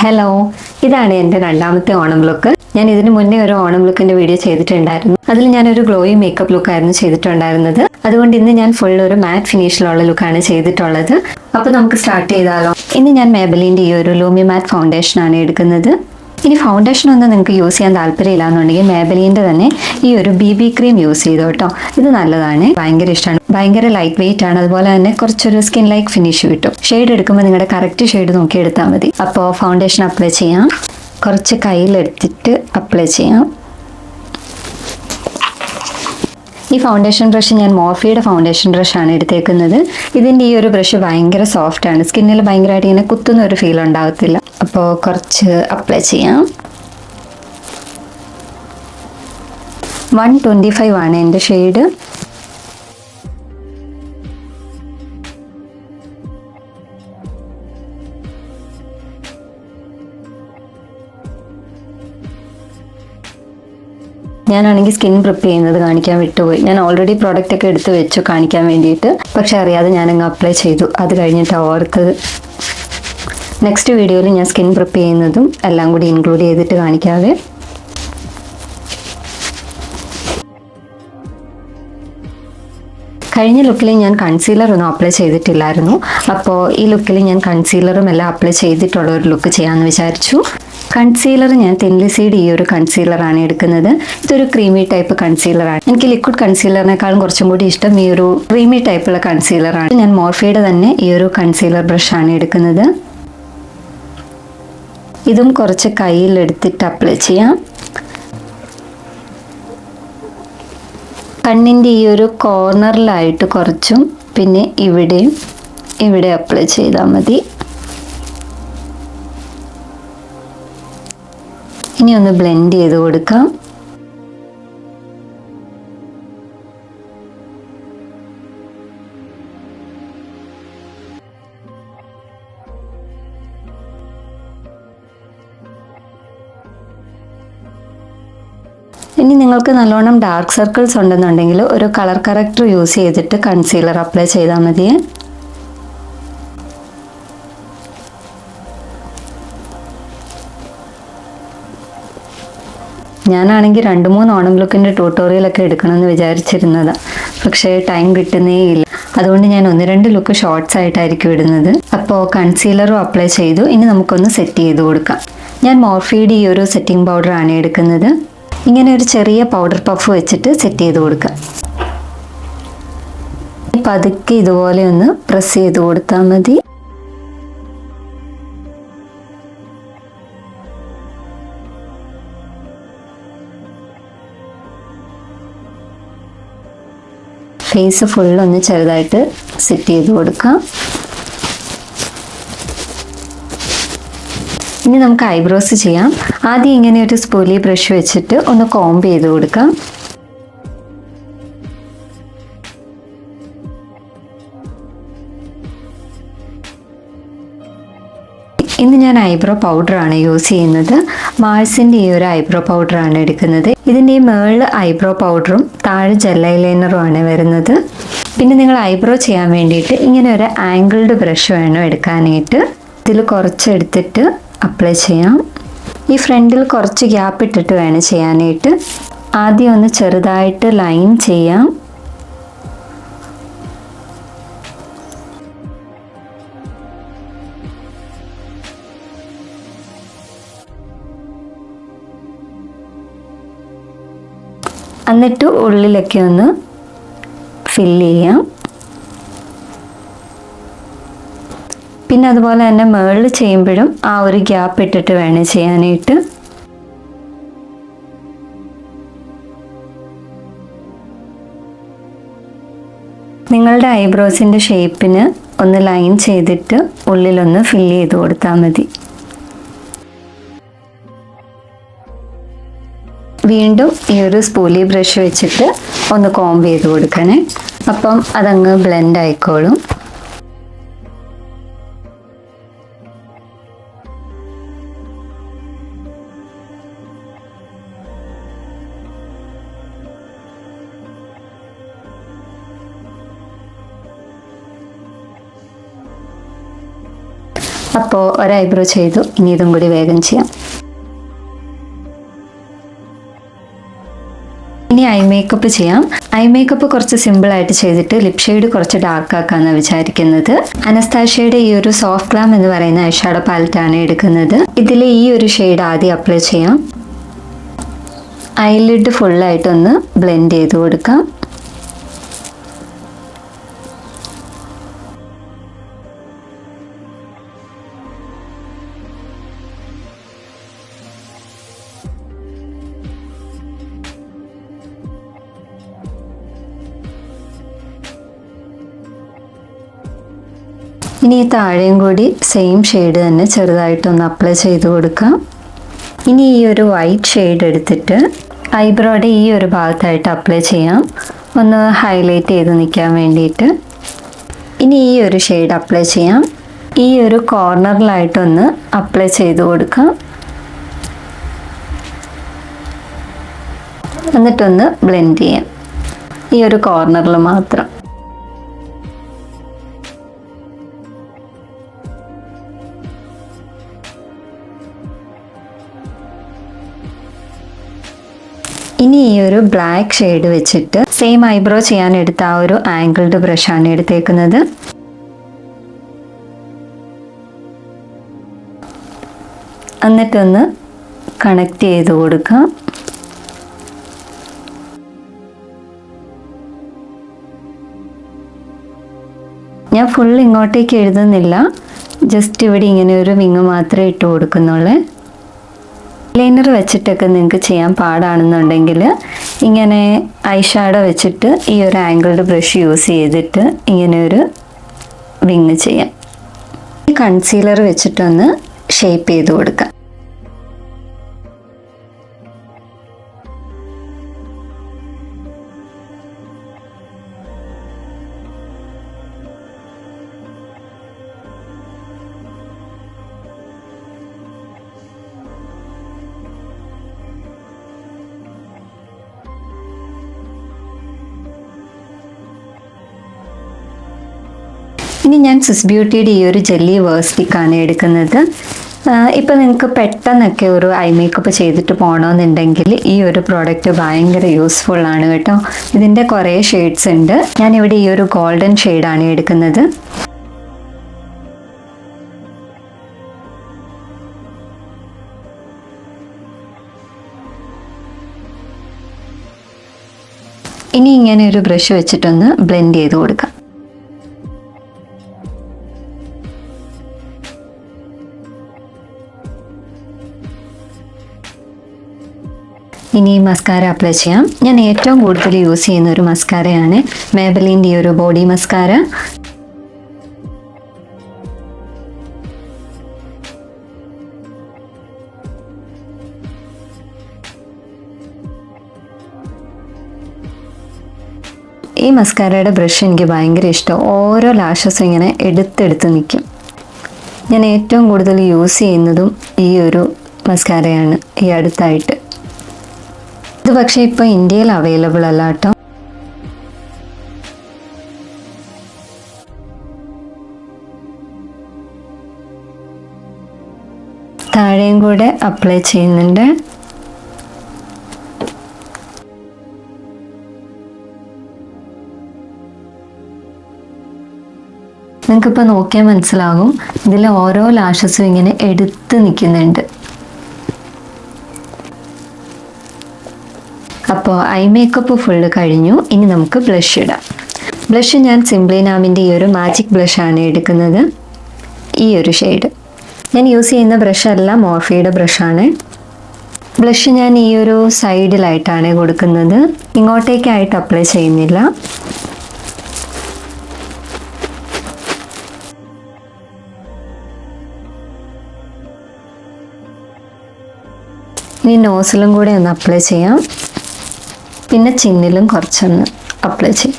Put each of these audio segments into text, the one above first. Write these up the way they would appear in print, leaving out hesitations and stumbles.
Hello, ഇതാണ് എൻ്റെ രണ്ടാമത്തെ ഓണം ലുക്ക്. ഞാൻ ഇതിനു മുന്നേ ഒരു ഓണം ലുക്കിന്റെ വീഡിയോ ചെയ്തിട്ടുണ്ടായിരുന്നു. അതിൽ ഞാനൊരു ഗ്ലോയി മേക്കപ്പ് ലുക്കായിരുന്നു ചെയ്തിട്ടുണ്ടായിരുന്നത്. അതുകൊണ്ട് ഇന്ന് ഞാൻ ഫുൾ ഒരു മാറ്റ് ഫിനിഷിലുള്ള ലുക്കാണ് ചെയ്തിട്ടുള്ളത്. അപ്പോൾ നമുക്ക് സ്റ്റാർട്ട് ചെയ്താലോ. ഇന്ന് ഞാൻ മേബലിൻ്റെ ഈ ഒരു ലൂമി മാറ്റ് ഫൗണ്ടേഷൻ ആണ് എടുക്കുന്നത്. ഇനി ഫൗണ്ടേഷൻ ഒന്നും നിങ്ങൾക്ക് യൂസ് ചെയ്യാൻ താല്പര്യമില്ല എന്നുണ്ടെങ്കിൽ മേബലിൻ്റെ തന്നെ ഈ ഒരു BB ക്രീം യൂസ് ചെയ്തോ കേട്ടോ. ഇത് നല്ലതാണ്, ഭയങ്കര ഇഷ്ടമാണ്. ഭയങ്കര ലൈറ്റ് വെയിറ്റ് ആണ്, അതുപോലെ തന്നെ കുറച്ചൊരു സ്കിൻ ലൈക്ക് ഫിനിഷ് കിട്ടും. ഷെയ്ഡ് എടുക്കുമ്പോൾ നിങ്ങളുടെ കറക്റ്റ് ഷെയ്ഡ് നോക്കി എടുത്താൽ മതി. അപ്പോൾ ഫൗണ്ടേഷൻ അപ്ലൈ ചെയ്യാം. കുറച്ച് കയ്യിലെടുത്തിട്ട് അപ്ലൈ ചെയ്യാം. ഈ ഫൗണ്ടേഷൻ ബ്രഷ് ഞാൻ മോർഫിയുടെ ഫൗണ്ടേഷൻ ബ്രഷാണ് എടുത്തേക്കുന്നത്. ഇതിൻ്റെ ഈ ഒരു ബ്രഷ് ഭയങ്കര സോഫ്റ്റ് ആണ്, സ്കിന്നിൽ ഭയങ്കരമായിട്ട് ഇങ്ങനെ കുത്തുന്ന ഒരു ഫീൽ ഉണ്ടാകത്തില്ല. അപ്പോൾ കുറച്ച് അപ്ലൈ ചെയ്യാം. 125 ആണ് എൻ്റെ ഷെയ്ഡ്. ഞാനാണെങ്കിൽ സ്കിൻ പ്രിപ്പ് ചെയ്യുന്നത് കാണിക്കാൻ വിട്ടുപോയി. ഞാൻ ഓൾറെഡി പ്രോഡക്റ്റ് ഒക്കെ എടുത്ത് വെച്ചു കാണിക്കാൻ വേണ്ടിയിട്ട്, പക്ഷെ അറിയാതെ ഞാനങ്ങ് അപ്ലൈ ചെയ്തു. അത് കഴിഞ്ഞിട്ട് ഓർത്തത്. നെക്സ്റ്റ് വീഡിയോയിൽ ഞാൻ സ്കിൻ പ്രിപ്പ് ചെയ്യുന്നതും എല്ലാം കൂടി ഇൻക്ലൂഡ് ചെയ്തിട്ട് കാണിക്കാവേ. കഴിഞ്ഞ ലുക്കിൽ ഞാൻ കൺസീലർ ഒന്നും അപ്ലൈ ചെയ്തിട്ടില്ലായിരുന്നു. അപ്പോൾ ഈ ലുക്കിൽ ഞാൻ കൺസീലറും എല്ലാം അപ്ലൈ ചെയ്തിട്ടുള്ള ഒരു ലുക്ക് ചെയ്യാമെന്ന് വിചാരിച്ചു. കൺസീലർ ഞാൻ തെൻലിസീഡ് ഈ ഒരു കൺസീലറാണ് എടുക്കുന്നത്. ഇതൊരു ക്രീമി ടൈപ്പ് കൺസീലറാണ്. എനിക്ക് ലിക്വിഡ് കൺസീലറിനേക്കാളും കുറച്ചും കൂടി ഇഷ്ടം ഈ ഒരു ക്രീമി ടൈപ്പുള്ള കൺസീലറാണ്. ഞാൻ മോർഫിയുടെ തന്നെ ഈ ഒരു കൺസീലർ ബ്രഷാണ് എടുക്കുന്നത്. ഇതും കുറച്ച് കയ്യിലെടുത്തിട്ട് അപ്ലൈ ചെയ്യാം. കണ്ണിൻ്റെ ഈ ഒരു കോർണറിലായിട്ട് കുറച്ചും പിന്നെ ഇവിടെ അപ്ലൈ ചെയ്താൽ മതി. ഇനി ഒന്ന് ബ്ലെൻഡ് ചെയ്ത് കൊടുക്കാം. ഇനി നിങ്ങൾക്ക് നല്ലോണം ഡാർക്ക് സർക്കിൾസ് ഉണ്ടെന്നുണ്ടെങ്കിൽ ഒരു കളർ കറക്റ്റർ യൂസ് ചെയ്തിട്ട് കൺസീലർ അപ്ലൈ ചെയ്താൽ മതിയേ. ഞാനാണെങ്കിൽ 2-3 ഓണം ലുക്കിൻ്റെ ട്യൂട്ടോറിയലൊക്കെ എടുക്കണമെന്ന് വിചാരിച്ചിരുന്നതാണ്, പക്ഷേ ടൈം കിട്ടുന്നേ ഇല്ല. അതുകൊണ്ട് ഞാൻ 1-2 ലുക്ക് ഷോർട്ട്സ് ആയിട്ടായിരിക്കും ഇടുന്നത്. അപ്പോൾ കൺസീലറും അപ്ലൈ ചെയ്തു. ഇനി നമുക്കൊന്ന് സെറ്റ് ചെയ്ത് കൊടുക്കാം. ഞാൻ മോർഫിയുടെ ഈ ഒരു സെറ്റിംഗ് പൗഡറാണ് എടുക്കുന്നത്. ഇങ്ങനെ ഒരു ചെറിയ പൗഡർ പഫ് വെച്ചിട്ട് സെറ്റ് ചെയ്ത് കൊടുക്കാം. പതുക്കെ ഇതുപോലെ ഒന്ന് പ്രസ് ചെയ്ത് കൊടുത്താൽ മതി. ഫേസ് ഫുള്ളൊന്ന് ചെറുതായിട്ട് സെറ്റ് ചെയ്ത് കൊടുക്കാം. ഇനി നമുക്ക് ഐബ്രോസ് ചെയ്യാം. ആദ്യം ഇങ്ങനെ ഒരു സ്പൂലി ബ്രഷ് വെച്ചിട്ട് ഒന്ന് കോംബ് ചെയ്ത് കൊടുക്കാം. ഇന്ന് ഞാൻ ഐബ്രോ പൗഡറാണ് യൂസ് ചെയ്യുന്നത്. മാൾസിൻ്റെ ഈ ഒരു ഐബ്രോ പൗഡറാണ് എടുക്കുന്നത്. ഇതിൻ്റെ ഈ മേളിൽ ഐബ്രോ പൗഡറും താഴെ ജെൽ ഐലൈനറും ആണ് വരുന്നത്. പിന്നെ നിങ്ങൾ ഐബ്രോ ചെയ്യാൻ വേണ്ടിയിട്ട് ഇങ്ങനെ ഒരു ആംഗിൾഡ് ബ്രഷ് വേണം എടുക്കാനായിട്ട്. ഇതിൽ കുറച്ച് എടുത്തിട്ട് അപ്ലൈ ചെയ്യാം. ഈ ഫ്രണ്ടിൽ കുറച്ച് ഗ്യാപ്പ് ഇട്ടിട്ട് വേണം ചെയ്യാനായിട്ട്. ആദ്യം ഒന്ന് ചെറുതായിട്ട് ലൈൻ ചെയ്യാം. എന്നിട്ട് ഉള്ളിലൊക്കെ ഒന്ന് ഫില്ല് ചെയ്യാം. പിന്നെ അതുപോലെ തന്നെ മേളിൽ ചെയ്യുമ്പോഴും ആ ഒരു ഗ്യാപ്പ് ഇട്ടിട്ട് വേണം ചെയ്യാനായിട്ട്. നിങ്ങളുടെ ഐബ്രോസിൻ്റെ ഷേപ്പിന് ഒന്ന് ലൈൻ ചെയ്തിട്ട് ഉള്ളിലൊന്ന് ഫില്ല് ചെയ്ത് കൊടുത്താൽ മതി. വീണ്ടും ഈ ഒരു സ്പൂലി ബ്രഷ് വെച്ചിട്ട് ഒന്ന് കോംബ് ചെയ്ത് കൊടുക്കണേ. അപ്പം അതങ്ങ് ബ്ലെൻഡ് ആയിക്കോളും. അപ്പോൾ ഒരു ഐബ്രോ ചെയ്തു, ഇനി ഇതും കൂടി വേഗം ചെയ്യാം. ഇനി ഐ മേക്കപ്പ് ചെയ്യാം. ഐ മേക്കപ്പ് കുറച്ച് സിമ്പിളായിട്ട് ചെയ്തിട്ട് ലിപ് ഷെയ്ഡ് കുറച്ച് ഡാർക്ക് ആക്കാമെന്നാണ് വിചാരിക്കുന്നത്. അനസ്താഷ്യയുടെ ഈ ഒരു സോഫ്റ്റ് ഗ്ലാം എന്ന് പറയുന്ന ഐഷാഡോ പാലറ്റാണ് എടുക്കുന്നത്. ഇതിൽ ഈ ഒരു ഷെയ്ഡ് ആദ്യം അപ്ലൈ ചെയ്യാം. ഐലിഡ് ഫുള്ളായിട്ടൊന്ന് ബ്ലെൻഡ് ചെയ്ത് കൊടുക്കാം. ഇനി ഈ താഴെയും കൂടി സെയിം ഷെയ്ഡ് തന്നെ ചെറുതായിട്ടൊന്ന് അപ്ലൈ ചെയ്ത് കൊടുക്കാം. ഇനി ഈ ഒരു വൈറ്റ് ഷെയ്ഡ് എടുത്തിട്ട് ഐബ്രോയുടെ ഈ ഒരു ഭാഗത്തായിട്ട് അപ്ലൈ ചെയ്യാം, ഒന്ന് ഹൈലൈറ്റ് ചെയ്ത് നിൽക്കാൻ വേണ്ടിയിട്ട്. ഇനി ഈ ഒരു ഷെയ്ഡ് അപ്ലൈ ചെയ്യാം. ഈ ഒരു കോർണറിലായിട്ടൊന്ന് അപ്ലൈ ചെയ്ത് കൊടുക്കാം. എന്നിട്ടൊന്ന് ബ്ലെൻഡ് ചെയ്യാം, ഈ ഒരു കോർണറിൽ മാത്രം. ഇനി ഈ ഒരു ബ്ലാക്ക് ഷെയ്ഡ് വെച്ചിട്ട് സെയിം ഐബ്രോ ചെയ്യാൻ എടുത്ത ആ ഒരു ആംഗിൾഡ് ബ്രഷാണ് എടുത്തേക്കുന്നത്. എന്നിട്ടൊന്ന് കണക്ട് ചെയ്ത് കൊടുക്കാം. ഞാൻ ഫുൾ ഇങ്ങോട്ടേക്ക് എഴുതുന്നില്ല, ജസ്റ്റ് ഇവിടെ ഇങ്ങനെ ഒരു വിങ് മാത്രമേ ഇട്ട് കൊടുക്കുന്നുള്ളൂ. ലൈനർ വെച്ചിട്ടൊക്കെ നിങ്ങൾക്ക് ചെയ്യാൻ പാടാണെന്നുണ്ടെങ്കിൽ ഇങ്ങനെ ഐഷാഡോ വെച്ചിട്ട് ഈ ഒരു ആംഗിൾഡ് ബ്രഷ് യൂസ് ചെയ്തിട്ട് ഇങ്ങനെ ഒരു വിങ് ചെയ്യാം. ഈ കൺസീലർ വെച്ചിട്ടൊന്ന് ഷേപ്പ് ചെയ്ത് കൊടുക്കാം. ഇനി ഞാൻ സ്വിസ് ബ്യൂട്ടിയുടെ ഈ ഒരു ജെല്ലി വേഴ്സ്റ്റിക്കാണ് എടുക്കുന്നത്. ഇപ്പോൾ നിങ്ങൾക്ക് പെട്ടെന്നൊക്കെ ഒരു ഐ മേക്കപ്പ് ചെയ്തിട്ട് പോകണമെന്നുണ്ടെങ്കിൽ ഈ ഒരു പ്രോഡക്റ്റ് ഭയങ്കര യൂസ്ഫുൾ ആണ് കേട്ടോ. ഇതിൻ്റെ കുറേ ഷെയ്ഡ്സ് ഉണ്ട്. ഞാനിവിടെ ഈ ഒരു ഗോൾഡൻ ഷെയ്ഡാണ് എടുക്കുന്നത്. ഇനി ഇങ്ങനെ ഒരു ബ്രഷ് വെച്ചിട്ടൊന്ന് ബ്ലെൻഡ് ചെയ്ത് കൊടുക്കാം. ഇനി മസ്കാര അപ്ലൈ ചെയ്യാം. ഞാൻ ഏറ്റവും കൂടുതൽ യൂസ് ചെയ്യുന്ന ഒരു മസ്കാരയാണ് മേബലിൻ്റെ ഈ ഒരു ബോഡി മസ്കാര. ഈ മസ്കാരയുടെ ബ്രഷ് എനിക്ക് ഭയങ്കര ഇഷ്ടം. ഓരോ ലാഷസും ഇങ്ങനെ എടുത്തെടുത്ത് നിൽക്കും. ഞാൻ ഏറ്റവും കൂടുതൽ യൂസ് ചെയ്യുന്നതും ഈ ഒരു മസ്കാരയാണ് ഈ അടുത്തായിട്ട്. ഇത് പക്ഷേ ഇപ്പോൾ ഇന്ത്യയിൽ അവൈലബിൾ അല്ല കേട്ടോ. താഴെയും കൂടെ അപ്ലൈ ചെയ്യുന്നുണ്ട്. നിങ്ങൾക്കിപ്പോൾ നോക്കിയാൽ മനസ്സിലാകും, ഇതിൽ ഓരോ ലാഷസും ഇങ്ങനെ എടുത്ത് നിൽക്കുന്നുണ്ട്. അപ്പോൾ ഐ മേക്കപ്പ് ഫുള്ള് കഴിഞ്ഞു. ഇനി നമുക്ക് ബ്ലഷ് ഇടാം. ബ്ലഷ് ഞാൻ സിംപ്ലി നാമിൻ്റെ ഈ ഒരു മാജിക് ബ്ലഷാണ് എടുക്കുന്നത്. ഈ ഒരു ഷെയ്ഡ് ഞാൻ യൂസ് ചെയ്യുന്ന ബ്രഷല്ല, മോർഫിയുടെ ബ്രഷാണ്. ബ്ലഷ് ഞാൻ ഈ ഒരു സൈഡിലായിട്ടാണ് കൊടുക്കുന്നത്, ഇങ്ങോട്ടേക്കായിട്ട് അപ്ലൈ ചെയ്യുന്നില്ല. ഇനി നോസിലും കൂടെ ഒന്ന് അപ്ലൈ ചെയ്യാം. പിന്നെ ചിന്നിലും കുറച്ചൊന്ന് അപ്ലൈ ചെയ്യും.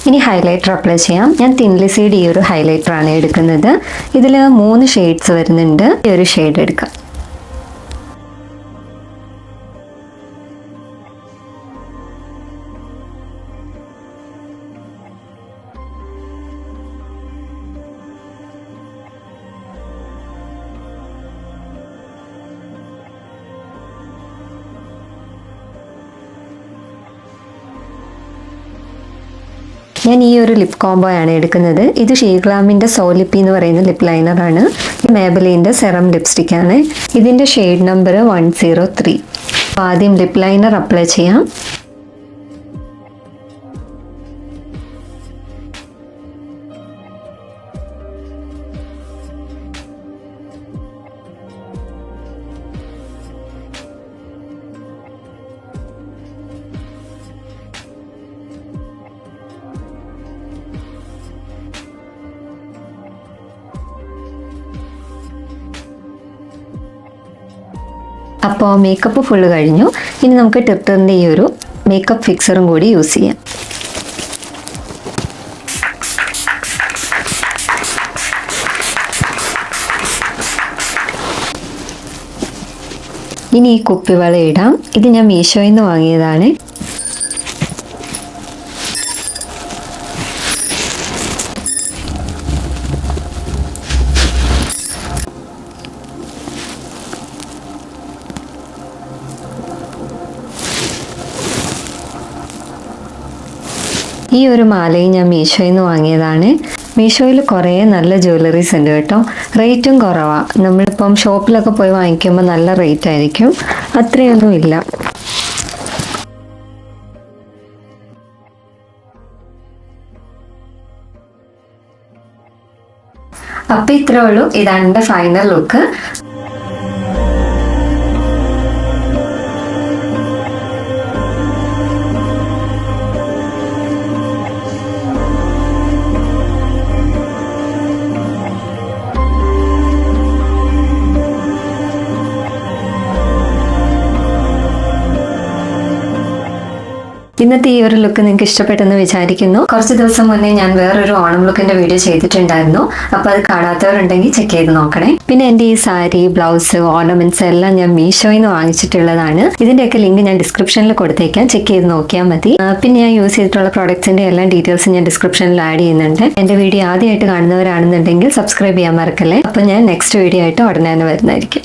ഇനി ഹൈലൈറ്റർ അപ്ലൈ ചെയ്യാം. ഞാൻ തിൻലിസീഡ് ഈ ഒരു ഹൈലൈറ്ററാണ് എടുക്കുന്നത്. ഇതിൽ 3 ഷെയ്ഡ്സ് വരുന്നുണ്ട്. ഈ ഒരു ഷെയ്ഡ് എടുക്കാം. ഞാൻ ഈ ഒരു ലിപ് കോംബോ ആണ് എടുക്കുന്നത്. ഇത് ഷീഗ്ലാമിന്റെ സോലിപ്പി എന്ന് പറയുന്ന ലിപ് ലൈനർ ആണ്. മേബലിന്റെ സെറം ലിപ്സ്റ്റിക് ആണ്. ഇതിന്റെ ഷെയ്ഡ് നമ്പർ 103. ആദ്യം ലിപ് ലൈനർ അപ്ലൈ ചെയ്യാം. അപ്പോൾ മേക്കപ്പ് ഫുള്ള് കഴിഞ്ഞു. ഇനി നമുക്ക് ടിർട്ടറിൻ്റെ ഈ ഒരു മേക്കപ്പ് ഫിക്സറും കൂടി യൂസ് ചെയ്യാം. ഇനി ഈ കുപ്പിവള ഇടാം. ഇത് ഞാൻ മീഷോയിൽ നിന്ന് വാങ്ങിയതാണ്. ഈ ഒരു മാലയും ഞാൻ മീഷോയിൽ നിന്ന് വാങ്ങിയതാണ്. മീഷോയിൽ കുറേ നല്ല ജ്വല്ലറീസ് ഉണ്ട് കേട്ടോ. റേറ്റും കുറവാണ്. നമ്മളിപ്പം ഷോപ്പിലൊക്കെ പോയി വാങ്ങിക്കുമ്പോൾ നല്ല റേറ്റ് ആയിരിക്കും. അത്രയൊന്നും ഇല്ല. അപ്പം ഇത്രേ ഉള്ളൂ. ഇതാണ് എൻ്റെ ഫൈനൽ ലുക്ക്. ഇന്നത്തെ ഈ ഒരു ലുക്ക് നിങ്ങൾക്ക് ഇഷ്ടപ്പെട്ടെന്ന് വിചാരിക്കുന്നു. കുറച്ച് ദിവസം മുന്നേ ഞാൻ വേറൊരു ഓണം ലുക്കിന്റെ വീഡിയോ ചെയ്തിട്ടുണ്ടായിരുന്നു. അപ്പോൾ അത് കാണാത്തവരുണ്ടെങ്കിൽ ചെക്ക് ചെയ്ത് നോക്കണേ. പിന്നെ എൻ്റെ ഈ സാരി, ബ്ലൗസ്, ഓർണമെന്റ്സ് എല്ലാം ഞാൻ മീഷോയിൽ നിന്ന് വാങ്ങിച്ചിട്ടുള്ളതാണ്. ഇതിന്റെയൊക്കെ ലിങ്ക് ഞാൻ ഡിസ്ക്രിപ്ഷനിൽ കൊടുത്തേക്കാം. ചെക്ക് ചെയ്ത് നോക്കിയാൽ മതി. പിന്നെ ഞാൻ യൂസ് ചെയ്തിട്ടുള്ള പ്രോഡക്ട്സിന്റെ എല്ലാ ഡീറ്റെയിൽസും ഞാൻ ഡിസ്ക്രിപ്ഷനിൽ ആഡ് ചെയ്യുന്നുണ്ട്. എൻ്റെ വീഡിയോ ആദ്യമായിട്ട് കാണുന്നവരാണെന്നുണ്ടെങ്കിൽ സബ്സ്ക്രൈബ് ചെയ്യാൻ മറക്കല്ലേ. അപ്പോൾ ഞാൻ നെക്സ്റ്റ് വീഡിയോ ആയിട്ട് ഉടനെ തന്നെ വരുന്നതായിരിക്കും.